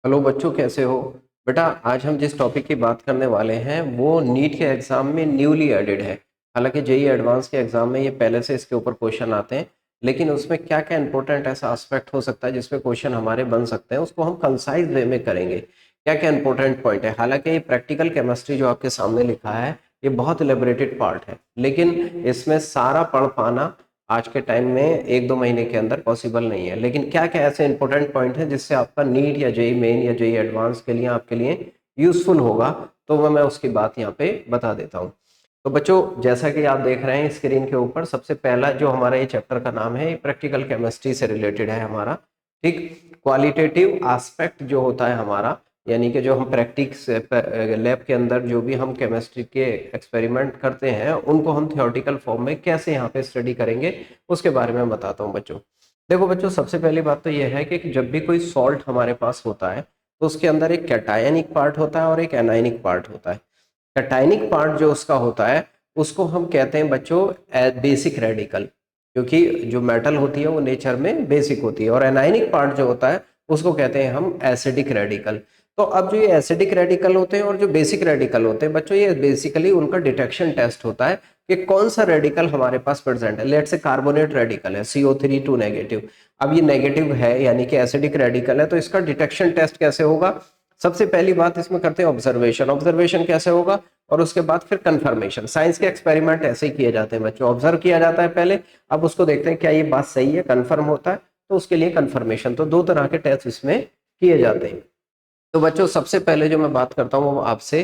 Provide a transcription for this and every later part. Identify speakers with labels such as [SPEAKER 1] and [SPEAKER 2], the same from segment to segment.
[SPEAKER 1] Hello बच्चों, कैसे हो? बेटा, आज हम जिस टॉपिक की बात करने वाले हैं वो नीट के एग्ज़ाम में न्यूली एडेड है। हालांकि जेई एडवांस के एग्ज़ाम में ये पहले से इसके ऊपर क्वेश्चन आते हैं, लेकिन उसमें क्या क्या इंपॉर्टेंट ऐसा एस्पेक्ट हो सकता है जिसमें क्वेश्चन हमारे बन सकते हैं, उसको हम कंसाइज वे में करेंगे। क्या क्या इंपॉर्टेंट पॉइंट है? हालांकि ये प्रैक्टिकल केमिस्ट्री जो आपके सामने लिखा है ये बहुत एलेबोरेटेड पार्ट है, लेकिन इसमें सारा पढ़ पाना आज के टाइम में एक दो महीने के अंदर पॉसिबल नहीं है। लेकिन क्या क्या ऐसे इंपॉर्टेंट पॉइंट हैं जिससे आपका नीट या जेई मेन या जेई एडवांस के लिए आपके लिए यूजफुल होगा, तो मैं उसकी बात यहाँ पे बता देता हूँ। तो बच्चों, जैसा कि आप देख रहे हैं स्क्रीन के ऊपर, सबसे पहला जो हमारा ये चैप्टर का नाम है, ये प्रैक्टिकल केमिस्ट्री से रिलेटेड है हमारा। ठीक, क्वालिटेटिव एस्पेक्ट जो होता है हमारा, यानी कि जो हम प्रैक्टिस लैब के अंदर जो भी हम केमिस्ट्री के एक्सपेरिमेंट करते हैं उनको हम थियोरेटिकल फॉर्म में कैसे यहाँ पे स्टडी करेंगे, उसके बारे में बताता हूँ बच्चों। देखो बच्चों, सबसे पहली बात तो यह है कि जब भी कोई सॉल्ट हमारे पास होता है तो उसके अंदर एक कैटायनिक पार्ट होता है और एक एनायनिक पार्ट होता है। कैटायनिक पार्ट जो उसका होता है उसको हम कहते हैं बच्चों बेसिक रेडिकल, क्योंकि जो मेटल होती है वो नेचर में बेसिक होती है। और एनायनिक पार्ट जो होता है उसको कहते हैं हम एसिडिक रेडिकल। तो अब जो ये एसिडिक रेडिकल होते हैं और जो बेसिक रेडिकल होते हैं बच्चों, ये बेसिकली उनका डिटेक्शन टेस्ट होता है कि कौन सा रेडिकल हमारे पास प्रेजेंट है। लेट से कार्बोनेट रेडिकल है CO3 2 नेगेटिव, अब ये नेगेटिव है यानी कि एसिडिक रेडिकल है, तो इसका डिटेक्शन टेस्ट कैसे होगा? सबसे पहली बात इसमें करते हैं ऑब्जर्वेशन। ऑब्जर्वेशन कैसे होगा और उसके बाद फिर कंफर्मेशन। साइंस के एक्सपेरिमेंट ऐसे ही किए जाते हैं बच्चों, ऑब्जर्व किया जाता है पहले, अब उसको देखते हैं क्या ये बात सही है, कंफर्म होता है तो उसके लिए कंफर्मेशन। तो दो तरह के टेस्ट इसमें किए जाते हैं। तो बच्चों, सबसे पहले जो मैं बात करता हूँ वो आपसे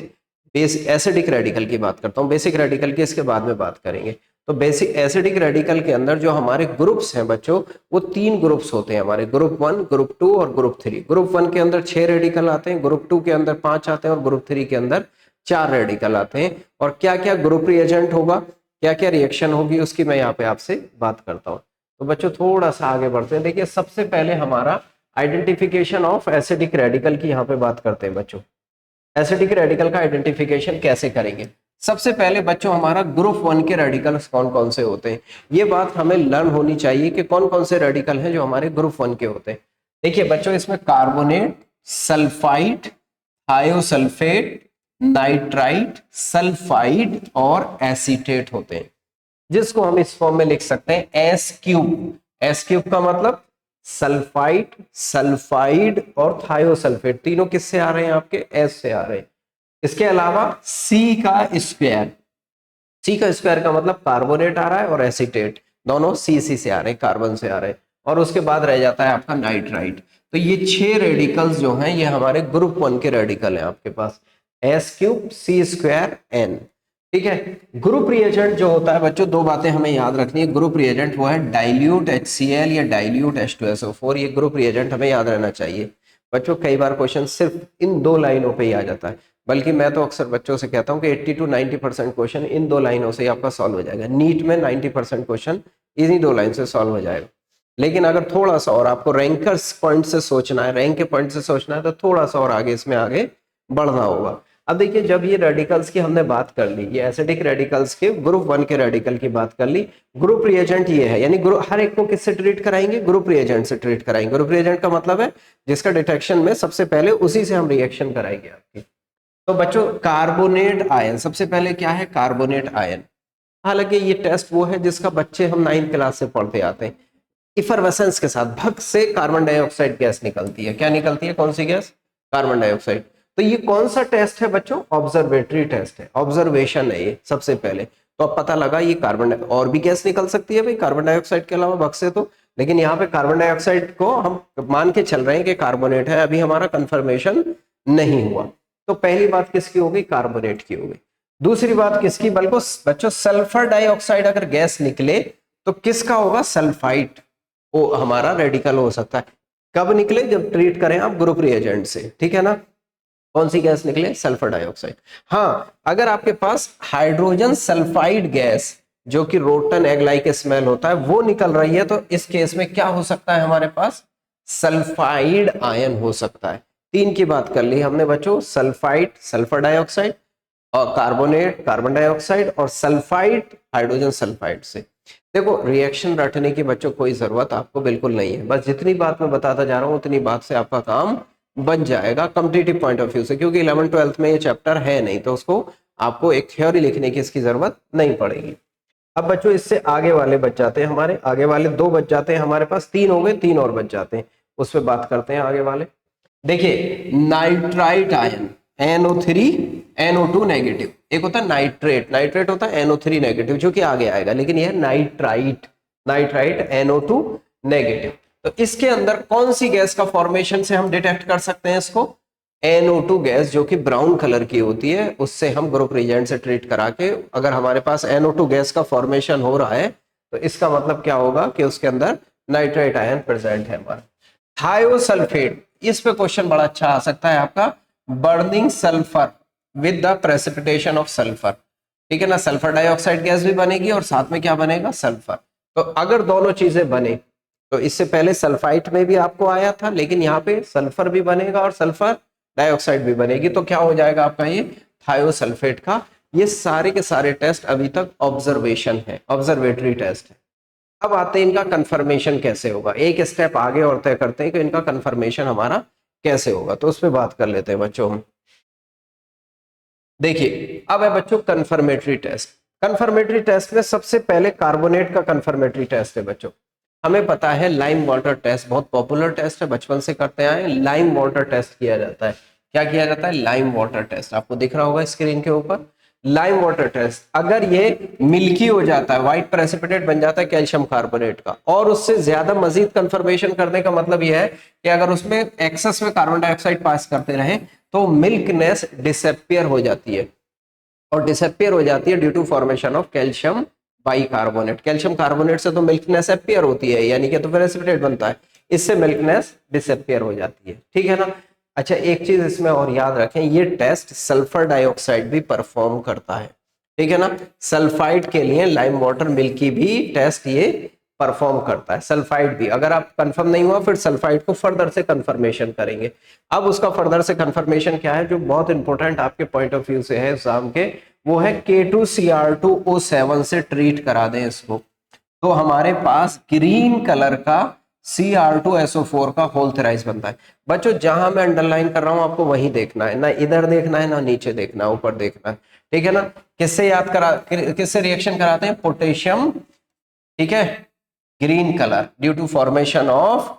[SPEAKER 1] बेसिक एसिडिक रेडिकल की बात करता हूँ। बेसिक रेडिकल की इसके बाद में बात करेंगे। तो बेसिक एसिडिक रेडिकल के अंदर जो हमारे ग्रुप्स हैं बच्चों, वो तीन ग्रुप्स होते हैं हमारे, ग्रुप 1, ग्रुप 2 और ग्रुप 3। ग्रुप 1 के अंदर 6 रेडिकल आते हैं, ग्रुप 2 के अंदर 5 आते हैं और ग्रुप 3 के अंदर 4 रेडिकल आते हैं। और क्या क्या ग्रुप रिएजेंट होगा, क्या क्या रिएक्शन होगी, उसकी मैं यहाँ पे आपसे बात करता हूँ। तो बच्चों थोड़ा सा आगे बढ़ते हैं। देखिए, सबसे पहले हमारा आइडेंटिफिकेशन ऑफ एसिडिक रेडिकल की यहाँ पे बात करते हैं बच्चों। एसिडिक रेडिकल का आइडेंटिफिकेशन कैसे करेंगे? सबसे पहले बच्चों हमारा ग्रुप 1 के रेडिकल्स कौन कौन से होते हैं, ये बात हमें लर्न होनी चाहिए कि कौन कौन से रेडिकल हैं जो हमारे ग्रुप 1 के होते हैं। देखिए बच्चों, इसमें carbonate, sulphide, thiosulphate, nitrite, sulphide और एसीटेट होते हैं, जिसको हम इस फॉर्म में लिख सकते हैं एस क्यूब। एस क्यूब का मतलब सल्फाइड, सल्फाइड और थायोसल्फेट, तीनों किससे आ रहे हैं? आपके एस से आ रहे हैं। इसके अलावा सी का स्क्वायर, सी का स्क्वायर का मतलब कार्बोनेट आ रहा है और एसीटेट, दोनों सी से आ रहे हैं, कार्बन से आ रहे हैं। और उसके बाद रह जाता है आपका नाइट्राइट। तो ये 6 रेडिकल्स जो हैं ये हमारे ग्रुप 1 के रेडिकल हैं आपके पास, एस क्यूब, सी स्क्वायर, एन। ठीक है। ग्रुप रिएजेंट जो होता है बच्चों, दो बातें हमें याद रखनी है। ग्रुप रिएजेंट वो है डाइल्यूट HCl या डाइल्यूट H2SO4, ये ग्रुप रिएजेंट हमें याद रहना चाहिए बच्चों। कई बार क्वेश्चन सिर्फ इन दो लाइनों पे ही आ जाता है, बल्कि मैं तो अक्सर बच्चों से कहता हूं कि 80 to 90% क्वेश्चन इन दो लाइनों से ही आपका सॉल्व हो जाएगा। नीट में 90% क्वेश्चन इन्हीं दो लाइन से सॉल्व हो जाएगा। लेकिन अगर थोड़ा सा और आपको रैंकर्स पॉइंट से सोचना है, रैंक के पॉइंट से सोचना है, तो थोड़ा सा और आगे इसमें आगे बढ़ना होगा। अब देखिए, जब ये रेडिकल्स की हमने बात कर ली, ये एसिडिक रेडिकल्स के ग्रुप 1 के रेडिकल की बात कर ली, ग्रुप रिएजेंट ये है, यानी ग्रुप हर एक को किससे ट्रीट कराएंगे? ग्रुप रिएजेंट से ट्रीट कराएंगे। ग्रुप रिएजेंट का मतलब है जिसका डिटेक्शन में सबसे पहले उसी से हम रिएक्शन कराएंगे आपकी। तो बच्चों, कार्बोनेट आयन, सबसे पहले क्या है? Carbonate ion. हालांकि ये टेस्ट वो है जिसका बच्चे हम 9th क्लास से पढ़ते आते हैं। इफरवेसेंस के साथ भग से कार्बन डाइऑक्साइड गैस निकलती है। क्या निकलती है? कौन सी गैस? Carbon dioxide. तो ये कौन सा टेस्ट है बच्चों? ऑब्जर्वेटरी टेस्ट है, ऑब्जर्वेशन है ये सबसे पहले। तो अब पता लगा ये कार्बन और भी गैस निकल सकती है भाई कार्बन डाइऑक्साइड के अलावा भग से, तो लेकिन यहाँ पे कार्बन डाइऑक्साइड को हम मान के चल रहे हैं कि कार्बोनेट है, अभी हमारा कंफर्मेशन नहीं हुआ। तो पहली बात किसकी होगी? कार्बोनेट की होगी। दूसरी बात किसकी? बल्कि बच्चों, सल्फर डाइऑक्साइड अगर गैस निकले तो किसका होगा? सल्फाइड, वो हमारा रेडिकल हो सकता है। कब निकले? जब ट्रीट करें आप ग्रुप रिएजेंट से, ठीक है ना। कौन सी गैस निकले? Sulphur dioxide. हाँ, अगर आपके पास हाइड्रोजन सल्फाइड गैस जो कि रोटन एग लाइक स्मेल होता है वो निकल रही है, तो इस केस में क्या हो सकता है हमारे पास? सल्फाइड आयन हो सकता है। तीन की बात कर ली हमने बच्चों, सल्फाइड सल्फर डाइऑक्साइड, और कार्बोनेट कार्बन डाइऑक्साइड, और सल्फाइड हाइड्रोजन सल्फाइड से। देखो, रिएक्शन रटने की बच्चों कोई जरूरत आपको बिल्कुल नहीं है, बस जितनी बात मैं बताता जा रहा हूं उतनी बात से आपका काम बन जाएगा कॉम्पिटिटिव पॉइंट ऑफ व्यू से, क्योंकि 11th 12th में ये चैप्टर है नहीं, तो उसको आपको एक थ्योरी लिखने की इसकी जरूरत नहीं पड़ेगी। अब बच्चों इससे आगे वाले बच जाते हैं, हमारे आगे वाले 2 बच जाते हैं, हमारे पास 3 हो गए, 3 और बच जाते हैं, उस पर बात करते हैं आगे वाले। देखिए nitrite ion NO3 NO2 negative, एक होता है नाइट्रेट, नाइट्रेट होता है NO3 नेगेटिव जो कि आगे आएगा, लेकिन यह नाइट्राइट, नाइट्राइट NO2 नेगेटिव। तो इसके अंदर कौन सी गैस का फॉर्मेशन से हम डिटेक्ट कर सकते हैं इसको? NO2 गैस जो कि ब्राउन कलर की होती है, उससे हम ग्रुप रिएजेंट से ट्रीट करा के, अगर हमारे पास NO2 गैस का फॉर्मेशन हो रहा है तो इसका मतलब क्या होगा कि उसके अंदर नाइट्राइट आयन प्रेजेंट है हमारा। थायोसल्फेट, इस पे क्वेश्चन बड़ा अच्छा आ सकता है आपका, burning sulphur with the precipitation of sulphur, ठीक है ना, सल्फर डाइऑक्साइड गैस भी बनेगी और साथ में क्या बनेगा? सल्फर। तो अगर दोनों चीजें बने, तो इससे पहले सल्फाइट में भी आपको आया था, लेकिन यहाँ पे सल्फर भी बनेगा और सल्फर डाइऑक्साइड भी बनेगी, तो क्या हो जाएगा आपका ये थायोसल्फेट का। ये सारे के सारे टेस्ट अभी तक ऑब्जर्वेशन है, ऑब्जर्वेटरी टेस्ट है। अब आते हैं इनका कंफर्मेशन कैसे होगा, एक स्टेप आगे और तय करते हैं कि इनका कंफर्मेशन हमारा कैसे होगा, तो उस पर बात कर लेते हैं बच्चों हम। देखिए अब है बच्चों कंफर्मेटरी टेस्ट। कंफर्मेटरी टेस्ट में सबसे पहले कार्बोनेट का कंफर्मेटरी टेस्ट है बच्चों। हमें पता है लाइम वाटर टेस्ट बहुत पॉपुलर टेस्ट है, बचपन से करते आए, लाइम वाटर टेस्ट किया जाता है। क्या किया जाता है? लाइम वाटर टेस्ट, आपको दिख रहा होगा स्क्रीन के ऊपर, लाइम वाटर टेस्ट। अगर ये मिल्की हो जाता है, व्हाइट प्रेसिपिटेट बन जाता है कैल्शियम कार्बोनेट का, और उससे ज्यादा मजीद कंफर्मेशन करने का मतलब यह है कि अगर उसमें एक्सेस में कार्बन डाइऑक्साइड पास करते रहे तो मिल्कनेस डिसअपियर हो जाती है, और डिसअपियर हो जाती है due to formation of calcium bicarbonate. Calcium carbonate से तो मिल्कनेस अपीयर होती है, यानी कि तो प्रेसिपिटेट बनता है, इससे मिल्कनेस डिसअपियर हो जाती है, ठीक है ना। अच्छा एक चीज इसमें और याद रखें, ये टेस्ट सल्फर डाइऑक्साइड भी परफॉर्म करता है, ठीक है ना। सल्फाइड के लिए लाइम वाटर मिल्की भी टेस्ट ये परफॉर्म करता है, सल्फाइड भी। अगर आप कंफर्म नहीं हुआ फिर सल्फाइड को फर्दर से कंफर्मेशन करेंगे। अब उसका फर्दर से कंफर्मेशन क्या है, जो बहुत इंपॉर्टेंट आपके पॉइंट ऑफ व्यू से है एग्जाम के, वो है K2Cr2O7 से ट्रीट करा दें इसको, तो हमारे पास ग्रीन कलर का Cr2SO4 का होल थेराइज बनता है। बच्चों जहां मैं अंडरलाइन कर रहा हूं आपको वहीं देखना है, ना इधर देखना है ना नीचे देखना है, ऊपर देखना है, ठीक है ना। किससे याद करा, किससे रिएक्शन कराते हैं? पोटेशियम, ठीक है, green colour due to formation of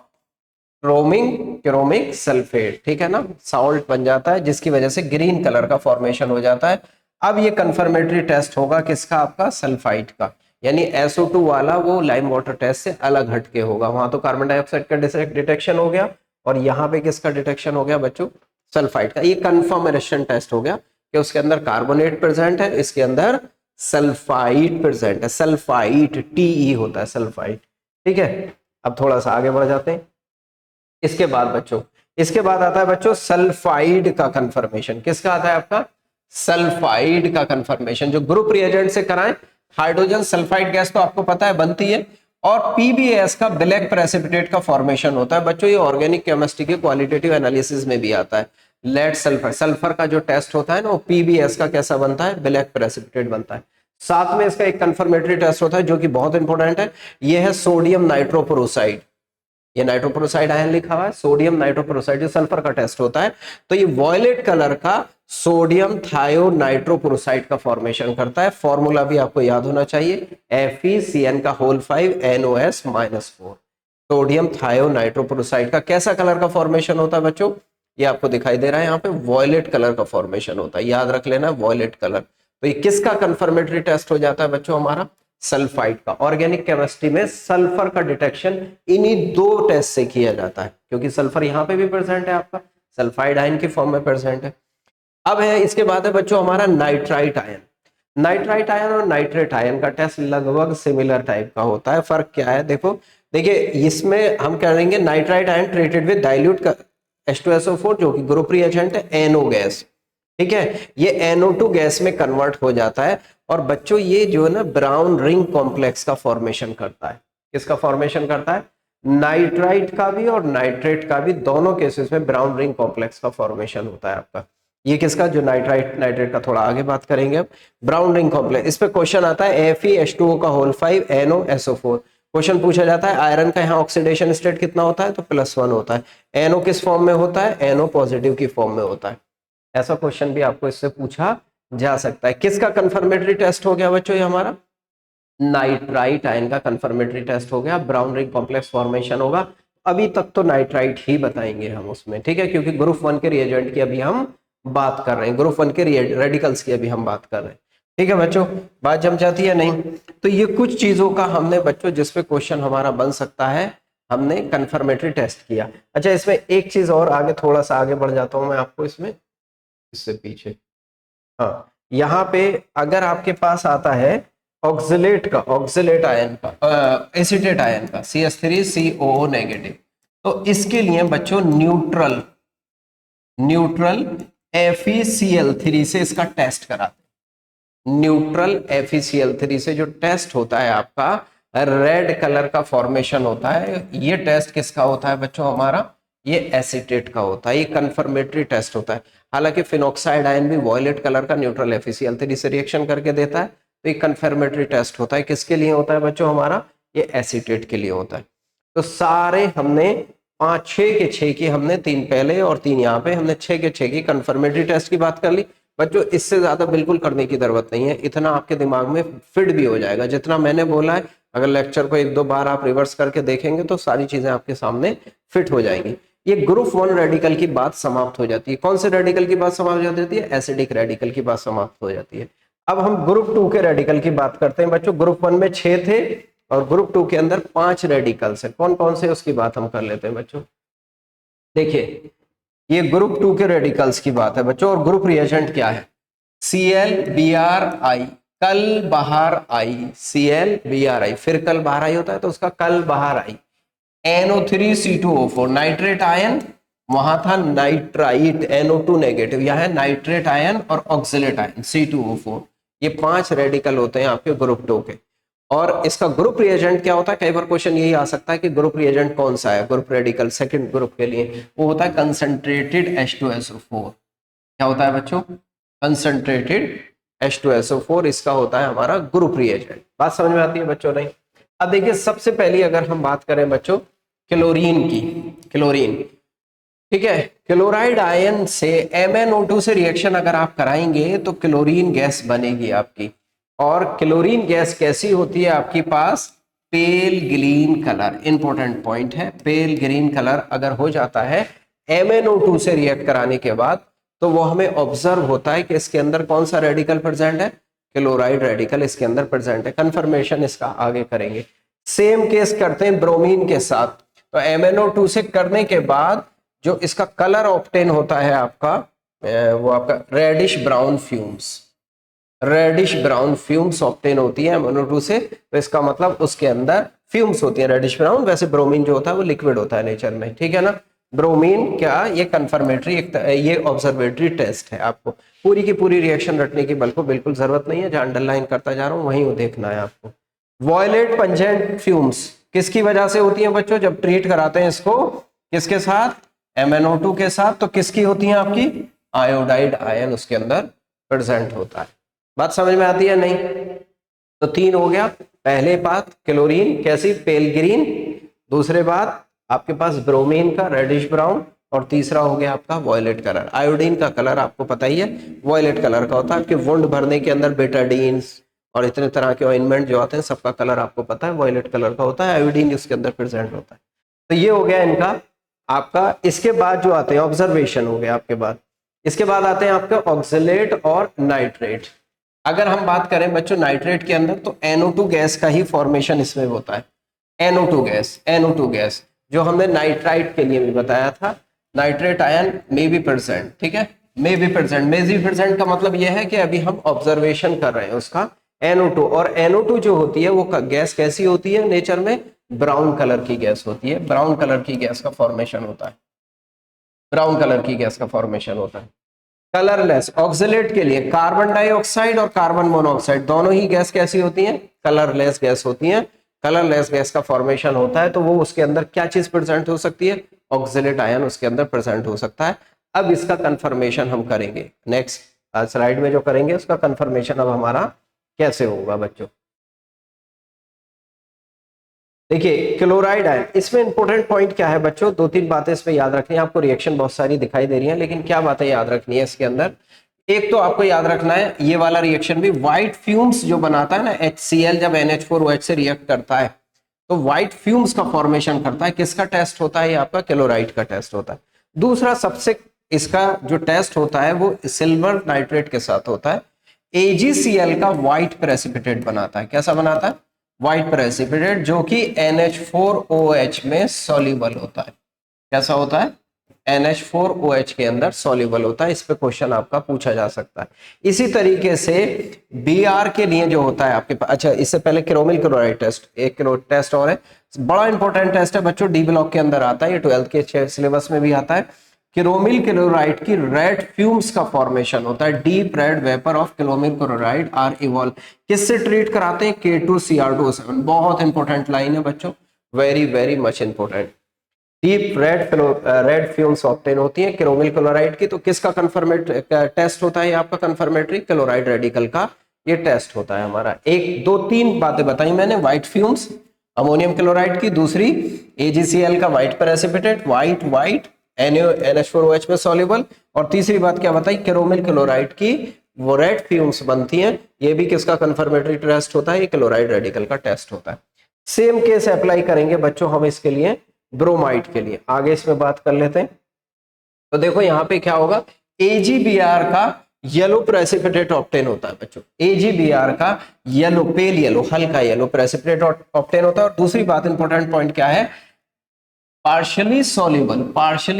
[SPEAKER 1] chromic sulphate, ठीक है ना, साल्ट बन जाता है जिसकी वजह से ग्रीन कलर का फॉर्मेशन हो जाता है। अब ये कंफर्मेटरी टेस्ट होगा किसका? आपका सल्फाइड का, यानी SO2 वाला वो लाइम वाटर टेस्ट से अलग हटके होगा। वहां तो कार्बन डाइऑक्साइड का डिटेक्शन हो गया, और यहाँ पे किसका डिटेक्शन हो गया बच्चों? सल्फाइड का। ये कंफर्मेशन टेस्ट हो गया कि उसके अंदर कार्बोनेट प्रेजेंट है, इसके अंदर सल्फाइड प्रेजेंट है, सल्फाइड TE होता है सल्फाइड, ठीक है। अब थोड़ा सा आगे बढ़ जाते हैं। इसके बाद बच्चों, इसके बाद आता है बच्चों सल्फाइड का कंफर्मेशन। किसका आता है आपका? सल्फाइड का कंफर्मेशन, जो ग्रुप रिएजेंट से कराएं। हाइड्रोजन सल्फाइड गैस तो आपको पता है बनती है, और PbS का ब्लैक प्रेसिपिटेट का फॉर्मेशन होता है बच्चों। ये ऑर्गेनिक केमिस्ट्री के क्वालिटेटिव एनालिसिस में भी आता है। लेड सल्फर, सल्फर का जो टेस्ट होता है ना, वो PbS का कैसा बनता है? ब्लैक प्रेसिपिटेट बनता है। साथ में इसका एक कंफर्मेटरी टेस्ट होता है जो कि बहुत इंपॉर्टेंट है, ये है सोडियम नाइट्रोपोरोसाइड। ये नाइट्रोपोरोसाइड आयन लिखा हुआ है, सोडियम नाइट्रोपोरोसाइड जो सल्फर का टेस्ट होता है, तो ये वॉयलेट कलर का सोडियम थायो नाइट्रोपोरोसाइड का फॉर्मेशन करता है। फॉर्मूला भी आपको याद होना चाहिए, FeCN का होल 5 NOS-4। सोडियम थायो नाइट्रोपोरोसाइड का कैसा कलर का फॉर्मेशन होता है बच्चों? ये आपको दिखाई दे रहा है यहाँ पे, वॉयलेट कलर का फॉर्मेशन होता है, याद रख लेना वॉयलेट कलर। तो ये किसका कंफर्मेटरी टेस्ट हो जाता है बच्चों? हमारा सल्फाइड का। ऑर्गेनिक केमिस्ट्री में सल्फर का डिटेक्शन इन्हीं 2 टेस्ट से किया जाता है, क्योंकि सल्फर यहाँ पे भी प्रेजेंट है, आपका सल्फाइड आयन की फॉर्म में प्रेजेंट है। अब है इसके बाद है बच्चों हमारा नाइट्राइट आयन। नाइट्राइट आयन और नाइट्रेट आयन का टेस्ट लगभग सिमिलर टाइप का होता है। फर्क क्या है देखो, देखिए इसमें हम करेंगे nitrite ion treated with dilute H2SO4 जो कि ग्रुप रिएजेंट है, NO गैस, ठीक है, ये NO2 गैस में कन्वर्ट हो जाता है। और बच्चों ये जो है ना ब्राउन रिंग कॉम्प्लेक्स का फॉर्मेशन करता है। किसका फॉर्मेशन करता है? नाइट्राइट का भी और नाइट्रेट का भी, दोनों केसेस में ब्राउन रिंग कॉम्प्लेक्स का फॉर्मेशन होता है आपका। ये किसका? जो नाइट्राइट नाइट्रेट का थोड़ा आगे बात करेंगे अब। ब्राउन रिंग कॉम्प्लेक्स, इस पे क्वेश्चन आता है FeH2O का होल 5 NOSO4। क्वेश्चन पूछा जाता है आयरन का यहाँ ऑक्सीडेशन स्टेट कितना होता है, तो +1 होता है। एनओ किस फॉर्म में होता है, एनओ पॉजिटिव की फॉर्म में होता है। ऐसा क्वेश्चन भी आपको इससे पूछा जा सकता है। किसका कंफर्मेटरी टेस्ट हो गया बच्चों, ये हमारा नाइट्राइट आयन का कंफर्मेटरी टेस्ट हो गया। ब्राउन रिंग कॉम्प्लेक्स फॉर्मेशन होगा। अभी तक तो नाइट्राइट ही बताएंगे हम उसमें, ठीक है, क्योंकि ग्रुप 1 के रिएजेंट की अभी हम बात कर रहे हैं, ग्रुप 1 के रेडिकल्स की अभी हम बात कर रहे हैं, ठीक है बच्चों। बात जम जाती है नहीं? तो ये कुछ चीजों का हमने बच्चों जिसपे क्वेश्चन हमारा बन सकता है, हमने कंफर्मेटरी टेस्ट किया। अच्छा, इसमें एक चीज और, आगे थोड़ा सा आगे बढ़ जाता हूं मैं आपको इसमें, इससे पीछे, हाँ, यहाँ पे अगर आपके पास आता है ऑक्सिलेट आयन का, एसिटेट आयन का CH3COO नेगेटिव, तो इसके लिए बच्चों न्यूट्रल FeCl3 से इसका टेस्ट कराते हैं। न्यूट्रल FeCl3 से जो टेस्ट होता है आपका, रेड कलर का फॉर्मेशन होता है। ये टेस्ट किसका होता है बच्चों, हमारा ये एसिटेट का होता है। ये कंफर्मेटरी टेस्ट होता है। हालांकि फिनॉक्साइड आयन भी वॉयलेट कलर का न्यूट्रल FeCl3 से रिएक्शन करके देता है, तो ये कंफर्मेटरी टेस्ट होता है। किसके लिए होता है बच्चों, हमारा ये एसिटेट के लिए होता है। तो सारे हमने 5 6 के 6 की हमने 3 पहले और 3 यहाँ पे, हमने 6 के 6 की कंफर्मेटरी टेस्ट की बात कर ली बच्चों। इससे ज्यादा बिल्कुल करने की जरूरत नहीं है, इतना आपके दिमाग में फिट भी हो जाएगा जितना मैंने बोला है। अगर लेक्चर को 1 2 बार आप रिवर्स करके देखेंगे तो सारी चीजें आपके सामने फिट हो जाएंगी। ये ग्रुप 1 रेडिकल की बात समाप्त हो जाती है। कौन से रेडिकल की बात समाप्त हो जाती है, एसिडिक रेडिकल की बात समाप्त हो जाती है। अब हम ग्रुप 2 के रेडिकल की बात करते हैं बच्चों। ग्रुप 1 में 6 थे और ग्रुप 2 के अंदर 5 रेडिकल्स है। कौन कौन से, उसकी बात हम कर लेते हैं बच्चों। देखिए, ये ग्रुप 2 के रेडिकल्स की बात है बच्चों, और ग्रुप रिएजेंट क्या है, ClBrI, कल बाहर आई, ClBrI, फिर कल बाहर आई होता है तो उसका कल बाहर आई। NO3C2O4 नाइट्रेट आयन, वहां था नाइट्राइट NO2 नेगेटिव, यह है नाइट्रेट आयन और ऑक्सिलेट आयन C2O4। ये 5 रेडिकल होते हैं आपके ग्रुप 2 के। और इसका ग्रुप रिएजेंट क्या होता है, कई बार क्वेश्चन यही आ सकता है कि ग्रुप रिएजेंट कौन सा है ग्रुप रेडिकल सेकंड ग्रुप के लिए, वो होता है कंसंट्रेटेड H2SO4। क्या होता है बच्चों, कंसंट्रेटेड H2SO4, इसका होता है हमारा ग्रुप रिएजेंट। बात समझ में आती है बच्चों, नहीं? अब देखिए, सबसे पहली अगर हम बात करें बच्चों क्लोरीन की, क्लोरीन, ठीक है, क्लोराइड आयन से MnO2 से रिएक्शन अगर आप कराएंगे तो क्लोरीन गैस बनेगी आपकी। और क्लोरीन गैस कैसी होती है आपके पास, पेल ग्रीन कलर, इंपॉर्टेंट पॉइंट है, पेल ग्रीन कलर अगर हो जाता है MnO2 से रिएक्ट कराने के बाद, तो वो हमें ऑब्जर्व होता है कि इसके अंदर कौन सा रेडिकल प्रेजेंट है, क्लोराइड रेडिकल इसके अंदर प्रेजेंट है। कंफर्मेशन इसका आगे करेंगे। सेम केस करते हैं ब्रोमीन के साथ। तो MnO2 से करने के बाद जो इसका कलर ऑब्टेन होता है आपका, वो आपका रेडिश ब्राउन फ्यूम्स ऑब्टेन होती है MnO2 से। तो इसका मतलब उसके अंदर फ्यूम्स होती है रेडिश ब्राउन। वैसे ब्रोमीन जो होता है वो लिक्विड होता है नेचर में, ठीक है ना। ब्रोमीन क्या, ये कंफर्मेटरी, ये ऑब्जर्वेटरी टेस्ट है। आपको पूरी की पूरी रिएक्शन रटने की बिल्कुल जरूरत नहीं है, जहां अंडरलाइन करता जा रहा हूं वहीं देखना है आपको। वॉयलेट पंजेंट फ्यूम्स किसकी वजह से होती है बच्चों, जब ट्रीट कराते हैं इसको किसके साथ, MnO2 के साथ, तो किसकी होती है आपकी, आयोडाइड आयन उसके अंदर प्रेजेंट होता है। बात समझ में आती है नहीं? तो 3 हो गया। पहले बात क्लोरीन कैसी, पेल ग्रीन, दूसरे बात आपके पास ब्रोमीन का रेडिश ब्राउन, और तीसरा हो गया आपका वॉयलेट कलर। आयोडीन का कलर आपको पता ही है वॉयलेट कलर का होता है। आपके वुंड भरने के अंदर बेटाडीन्स और इतने तरह के ऑइंटमेंट जो आते हैं सबका कलर आपको पता है वॉयलेट कलर का होता है, आयोडीन उसके अंदर प्रेजेंट होता है। तो ये हो गया इनका आपका। इसके बाद जो आते हैं ऑब्जर्वेशन हो गया आपके बाद, इसके बाद आते हैं आपके ऑक्सिलेट और नाइट्रेट। अगर हम बात करें बच्चों नाइट्रेट के अंदर, तो NO2 गैस का ही फॉर्मेशन इसमें होता है। NO2 गैस जो हमने नाइट्राइट के लिए भी बताया था, नाइट्रेट आयन में बी प्रेजेंट, ठीक है, में बी प्रेजेंट का मतलब यह है कि अभी हम ऑब्जर्वेशन कर रहे हैं उसका NO2। और NO2 जो होती है वो गैस कैसी होती है नेचर में, ब्राउन कलर की गैस होती है। ब्राउन कलर की गैस का फॉर्मेशन होता है, ब्राउन कलर की गैस का फॉर्मेशन होता है। कलरलेस ऑक्सिलेट के लिए कार्बन डाइऑक्साइड और कार्बन मोनोऑक्साइड दोनों ही गैस कैसी होती हैं, कलरलेस गैस होती हैं। कलरलेस गैस का फॉर्मेशन होता है तो वो उसके अंदर क्या चीज प्रेजेंट हो सकती है, ऑक्सिलेट आयन उसके अंदर प्रेजेंट हो सकता है। अब इसका कंफर्मेशन हम करेंगे नेक्स्ट स्लाइड में, जो करेंगे उसका कंफर्मेशन अब हमारा कैसे होगा बच्चों। देखिए क्लोराइड आयन, इसमें इंपॉर्टेंट पॉइंट क्या है बच्चों, दो तीन बातें इसमें याद रखनी है आपको। रिएक्शन बहुत सारी दिखाई दे रही है, लेकिन क्या बातें याद रखनी है इसके अंदर, एक तो आपको याद रखना है ये वाला रिएक्शन भी व्हाइट फ्यूम्स जो बनाता है ना HCl, जब NH4OH से रिएक्ट करता है तो व्हाइट फ्यूम्स का फॉर्मेशन करता है। किसका टेस्ट होता है? ये आपका क्लोराइड का टेस्ट होता है। दूसरा सबसे इसका जो टेस्ट होता है वो सिल्वर नाइट्रेट के साथ होता है। AgCl का व्हाइट प्रेसिपिटेट बनाता है। कैसा बनाता है? व्हाइट प्रेसिपिटेट, जो कि NH4OH में सॉल्युबल होता है। कैसा होता है? NH4OH के अंदर सॉल्युबल होता है। इस पे क्वेश्चन आपका पूछा जा सकता है। इसी तरीके से Br के लिए जो होता है आपके पास, अच्छा इससे पहले क्रोमिल क्लोराइड टेस्ट, एक टेस्ट और है, बड़ा इंपॉर्टेंट टेस्ट है बच्चों, डी ब्लॉक के अंदर आता है, ये 12th के सिलेबस में भी आता है। क्रोमिल क्लोराइड की रेड फ्यूम्स का फॉर्मेशन होता है। Deep red vapour of chromyl chloride are evolve. किससे ट्रीट कराते हैं? K2Cr2O7। बहुत इंपॉर्टेंट लाइन है बच्चों, very very much important. Deep red fumes obtain होती है क्रोमिल क्लोराइड की। तो किसका कंफर्मेटरी टेस्ट होता है? आपका कंफर्मेटरी क्लोराइड रेडिकल का ये टेस्ट होता है हमारा। एक दो तीन बातें बताई मैंने, व्हाइट फ्यूम्स अमोनियम क्लोराइड की, दूसरी AgCl का व्हाइट प्रेसिपिटेट, व्हाइट NH4OH में सॉल्युबल, और तीसरी बात क्या बताई? क्रोमिल क्लोराइड की वो रेड फ्यूम्स बनती हैं। ये भी किसका कंफर्मेटरी टेस्ट होता है? ये क्लोराइड रेडिकल का टेस्ट होता है। सेम केस अप्लाई करेंगे बच्चों हम इसके लिए ब्रोमाइड के लिए, आगे इसमें बात कर लेते हैं। तो देखो यहाँ पे क्या होगा, AgBr का येलो प्रेसिपिटेट ऑब्टेन होता है बच्चों। AgBr का येलो, पेल येलो, हल्का येलो प्रेसिपिटेट ऑब्टेन होता है। और दूसरी बात इंपॉर्टेंट पॉइंट क्या है? Partially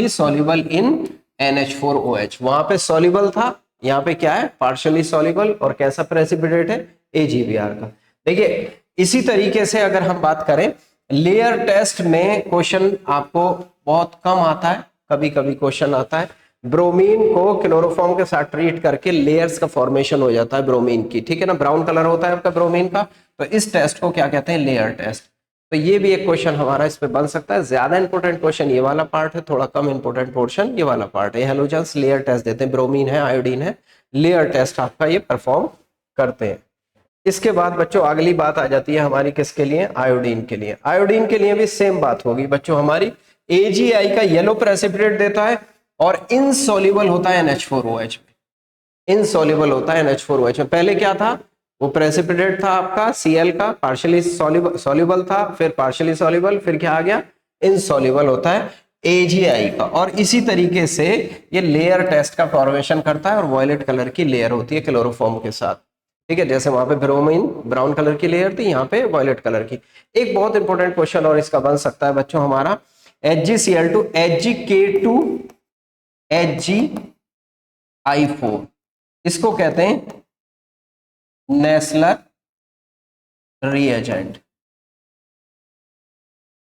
[SPEAKER 1] soluble in NH4OH। वहां पे सॉल्युबल था, यहाँ पे क्या है? Partially soluble. और कैसा प्रेसिपिटेट है? AgBr का। देखिए इसी तरीके से अगर हम बात करें, लेयर टेस्ट में क्वेश्चन आपको बहुत कम आता है, कभी कभी क्वेश्चन आता है। ब्रोमीन को क्लोरोफॉर्म के साथ ट्रीट करके लेयर्स का फॉर्मेशन हो जाता है ब्रोमीन की, ठीक है ना, ब्राउन कलर होता है आपका ब्रोमीन का। तो इस टेस्ट को क्या कहते हैं? Layer test. तो ये भी एक क्वेश्चन हमारा इस पे बन सकता है। ज्यादा इंपॉर्टेंट क्वेश्चन ये वाला पार्ट है, थोड़ा कम इंपॉर्टेंट पोर्शन ये वाला पार्ट है। हेलोजेंस लेयर टेस्ट देते हैं, ब्रोमीन है, आयोडीन है, लेयर टेस्ट आपका ये परफॉर्म करते हैं। इसके बाद बच्चों अगली बात आ जाती है हमारी किसके लिए? आयोडीन के लिए। आयोडीन के लिए भी सेम बात होगी बच्चों हमारी। AgI का येलो प्रेसिपिटेट देता है और इनसॉल्युबल होता है NH4OH में। इनसॉल्युबल होता है NH4OH में। पहले क्या था? वो प्रेसिपिटेट था आपका Cl का, पार्शियली सॉल्युबल था, फिर पार्शियली सॉल्युबल, फिर क्या आ गया? इनसॉल्युबल होता है AgI का। और इसी तरीके से ये लेयर टेस्ट का फॉर्मेशन करता है और वॉयलेट कलर की लेयर होती है क्लोरोफॉर्म के साथ, ठीक है। जैसे वहां पे ब्रोमीन ब्राउन कलर की लेयर थी, यहाँ पे वॉयलेट कलर की। एक बहुत इंपॉर्टेंट क्वेश्चन और इसका बन सकता है बच्चों हमारा, HgCl2 Hgk2 Hgi4, इसको कहते हैं नेस्लर रिएजेंट।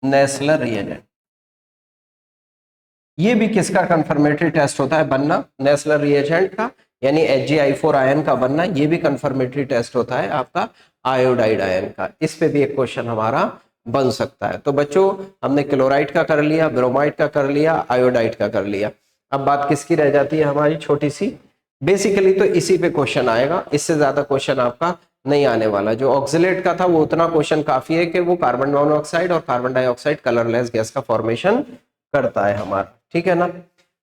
[SPEAKER 1] नेस्लर रिएजेंट ये भी किसका कंफर्मेटरी टेस्ट होता है बनना? नेस्लर रिएजेंट का, यानी Hgi4 आयन का बनना। ये भी कंफर्मेटरी टेस्ट होता है आपका आयोडाइड आयन का। इस पे भी एक क्वेश्चन हमारा बन सकता है। तो बच्चों हमने क्लोराइड का कर लिया, ब्रोमाइड का कर लिया, आयोडाइड का कर लिया। अब बात किसकी रह जाती है हमारी? छोटी सी। बेसिकली तो इसी पे क्वेश्चन आएगा, इससे ज्यादा क्वेश्चन आपका नहीं आने वाला। जो ऑक्सिलेट का था वो उतना क्वेश्चन काफी है कि वो कार्बन मोनोऑक्साइड और कार्बन डाइऑक्साइड कलरलेस गैस का फॉर्मेशन करता है हमारा, ठीक है ना।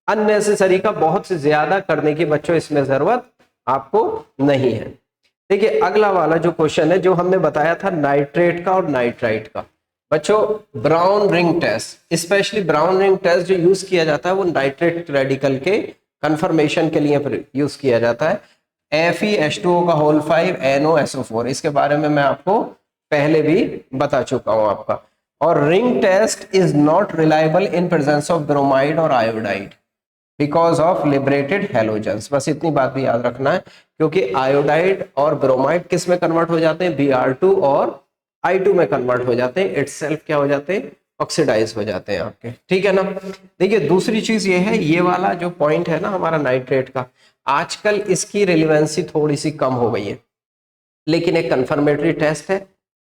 [SPEAKER 1] अननेसेसरी का बहुत से ज्यादा करने की बच्चों इसमें जरूरत आपको नहीं है। देखिए अगला वाला जो क्वेश्चन है, जो हमने बताया था नाइट्रेट का और नाइट्राइट का। बच्चों brown ring test, specially brown ring test जो यूज किया जाता है वो नाइट्रेट रेडिकल के कंफर्मेशन के लिए यूज किया जाता है। FeH2O का होल 5 NOSO4, इसके बारे में मैं आपको पहले भी बता चुका हूं आपका। और ring test is not reliable in presence of bromide और iodide because of liberated halogens. बस इतनी बात भी याद रखना है, क्योंकि आयोडाइड और ब्रोमाइड किस में कन्वर्ट हो जाते हैं? Br2 और I2 में कन्वर्ट हो जाते हैं। इटसेल्फ क्या हो जाते हैं? ऑक्सीडाइज हो जाते हैं आपके, ठीक है ना। देखिए दूसरी चीज ये है, ये वाला जो पॉइंट है ना हमारा नाइट्रेट का, आजकल इसकी रिलेवेंसी थोड़ी सी कम हो गई है, लेकिन एक कंफर्मेटरी टेस्ट है,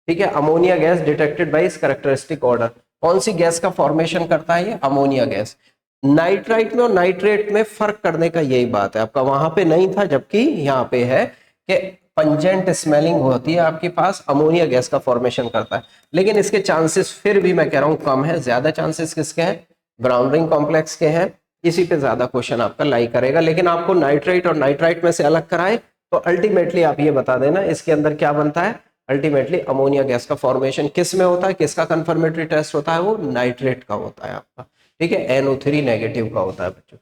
[SPEAKER 1] ठीक है। अमोनिया गैस डिटेक्टेड बाय इस कैरेक्टरिस्टिक ऑर्डर। कौन सी गैस का फॉर्मेशन करता है ये? Ammonia gas. नाइट्राइट में और नाइट्रेट में फर्क करने का यही बात है आपका, वहां पे नहीं था जबकि यहाँ पे है कि पंजेंट स्मेलिंग होती है आपके पास, अमोनिया गैस का फॉर्मेशन करता है। लेकिन इसके चांसेस फिर भी मैं कह रहा हूँ कम है, ज्यादा चांसेस किसके हैं, ब्राउन रिंग कॉम्प्लेक्स के हैं। इसी पे ज्यादा क्वेश्चन आपका लाई करेगा। लेकिन आपको नाइट्राइट और नाइट्राइट में से अलग कराए तो अल्टीमेटली आप ये बता देना इसके अंदर क्या बनता है, अल्टीमेटली अमोनिया गैस का फॉर्मेशन किस में होता है, किसका कंफर्मेटरी टेस्ट होता है, वो नाइट्रेट का होता है आपका, ठीक है, NO3 नेगेटिव का होता है बच्चों।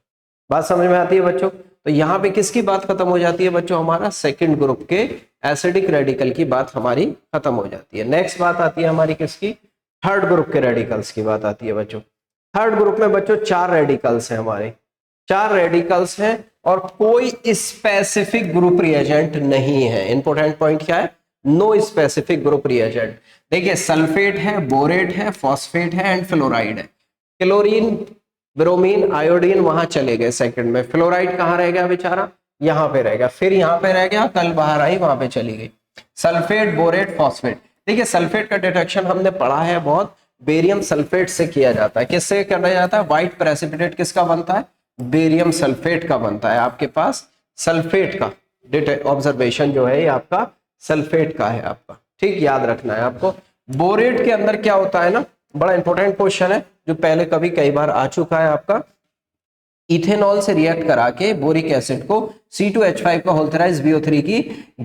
[SPEAKER 1] बात समझ में आती है बच्चों। तो यहाँ पे किसकी बात खत्म हो जाती है बच्चों, हमारा सेकंड ग्रुप के एसिडिक रेडिकल की बात हमारी खत्म हो जाती है। नेक्स्ट बात आती है हमारी किसकी, थर्ड ग्रुप के रेडिकल्स की बात आती है बच्चों। थर्ड ग्रुप में बच्चों 4 रेडिकल्स हैं हमारे, 4 रेडिकल्स हैं और कोई स्पेसिफिक ग्रुप रिएजेंट नहीं है। इंपॉर्टेंट पॉइंट क्या है, नो स्पेसिफिक ग्रुप रिएजेंट। देखिए सल्फेट है, बोरेट है, फॉस्फेट है एंड फ्लोराइड है। क्लोरीन, ब्रोमीन, आयोडीन वहां चले गए सेकंड में, फ्लोराइड कहाँ रह गया बेचारा, यहाँ पे रह गया, फिर यहाँ पे रह गया, कल बाहर आई वहां पे चली गई। Sulphate, borate, phosphate. देखिए सल्फेट का डिटेक्शन हमने पढ़ा है बहुत, बेरियम सल्फेट से किया जाता है। किससे किया जाता है, व्हाइट प्रेसिपिटेट किसका बनता है, बेरियम सल्फेट का बनता है। आपके पास सल्फेट का ऑब्जर्वेशन जो है ये आपका सल्फेट का है आपका, ठीक, याद रखना है आपको। बोरेट के अंदर क्या होता है ना, बड़ा इंपॉर्टेंट क्वेश्चन है जो पहले कभी कई बार आ चुका है आपका। इथेनॉल से रिएक्ट करा के बोरिक एसिड को C2H5 का होल्थराइज BO3 की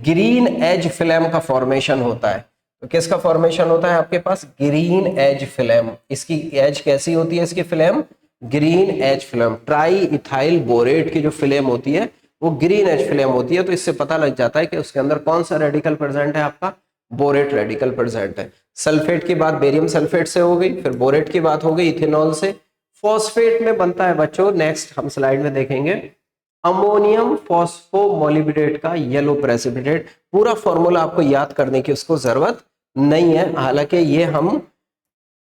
[SPEAKER 1] ग्रीन एज फिल्म का फॉर्मेशन होता है। तो किसका फॉर्मेशन होता है आपके पास, ग्रीन एज फिल्म। इसकी एज कैसी होती है, इसकी film green edge film. Triethyl borate की जो फिल्म होती है वो ग्रीन एज फिल्म होती है। तो इससे पता लग जाता है कि उसके अंदर कौन सा रेडिकल प्रेजेंट है, आपका बोरेट रेडिकल प्रेजेंट है। सल्फेट की बात बेरियम सल्फेट से हो गई, फिर बोरेट की बात हो गई इथेनॉल से। फॉस्फेट में बनता है बच्चों, नेक्स्ट हम स्लाइड में देखेंगे, अमोनियम फॉस्फोमोलिब्डेट का येलो प्रेसिपिटेट। पूरा फॉर्मूला आपको याद करने की उसको जरूरत नहीं है, हालांकि ये हम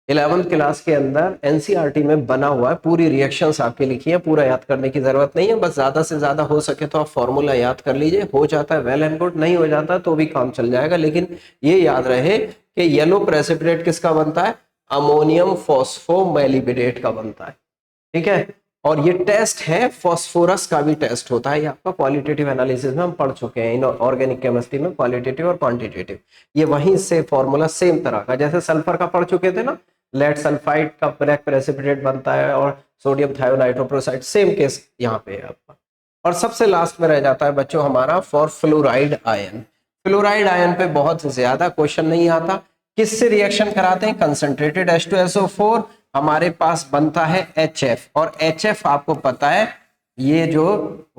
[SPEAKER 1] 11th क्लास के अंदर NCERT में बना हुआ है, पूरी रिएक्शंस आपके लिखी है, पूरा याद करने की जरूरत नहीं है। बस ज्यादा से ज्यादा हो सके तो आप फॉर्मूला याद कर लीजिए, हो जाता है वेल एंड गुड, नहीं हो जाता तो भी काम चल जाएगा। लेकिन ये याद रहे कि येलो प्रेसिपिटेट किसका बनता है, अमोनियम फॉस्फोमोलिब्डेट का बनता है, ठीक है। और ये टेस्ट है, फॉस्फोरस का भी टेस्ट होता है, ये आपका क्वालिटेटिव एनालिसिस में हम पढ़ चुके हैं, इन ऑर्गेनिक केमिस्ट्री में क्वालिटेटिव और क्वांटिटेटिव। ये वहीं से फॉर्मूला सेम तरह का, जैसे सल्फर का पढ़ चुके थे ना, लेड सल्फाइड का प्रेसिपिटेट बनता है और सोडियम थायोनाइट्रोप्रोसाइड, सेम केस यहाँ पे है आपका। और सबसे लास्ट में रह जाता है बच्चों हमारा for fluoride ion. Fluoride ion पे बहुत ज्यादा क्वेश्चन नहीं आता। किससे रिएक्शन कराते हैं, कंसंट्रेटेड H2SO4, हमारे पास बनता है HF। और HF आपको पता है ये जो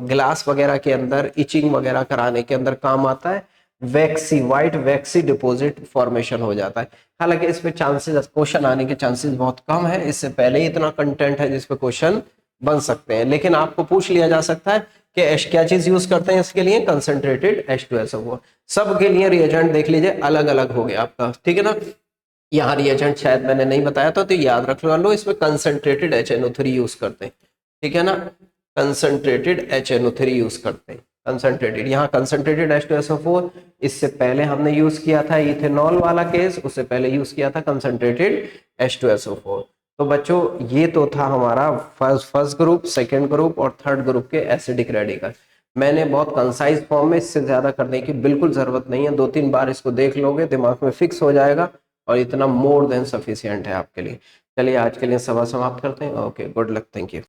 [SPEAKER 1] ग्लास वगैरह के अंदर इचिंग वगैरह कराने के अंदर काम आता है। वैक्सी, व्हाइट वैक्सी डिपॉजिट फॉर्मेशन हो जाता है। हालांकि इस पे चांसेस, क्वेश्चन आने के चांसेस बहुत कम है, इससे पहले ही इतना कंटेंट है जिस पे क्वेश्चन बन सकते हैं। लेकिन आपको पूछ लिया जा सकता है कि क्या चीज यूज करते हैं इसके लिए, कंसंट्रेटेड H2SO4। सब के लिए रिएजेंट देख लीजिए अलग अलग हो गया आपका, ठीक है ना। यहाँ रिएजेंट शायद मैंने नहीं बताया था तो याद रख लो, इसमें कंसंट्रेटेड HNO3 यूज करते हैं, ठीक है ना, कंसंट्रेटेड HNO3 यूज करते हैं। कंसंट्रेटेड, यहाँ कंसंट्रेटेड H2SO4, इससे पहले हमने यूज किया था इथेनॉल वाला केस, उससे पहले यूज किया था कंसंट्रेटेड H2SO4। तो बच्चों ये तो था हमारा फर्स्ट ग्रुप, सेकंड ग्रुप और थर्ड ग्रुप के एसिडिक रेडिकल। मैंने बहुत कंसाइज फॉर्म में, इससे ज्यादा करने की बिल्कुल जरूरत नहीं है, 2-3 बार इसको देख लोगे दिमाग में फिक्स हो जाएगा और इतना मोर देन सफिशिएंट है आपके लिए। चलिए आज के लिए सभा समाप्त करते हैं। Okay, good luck, thank you.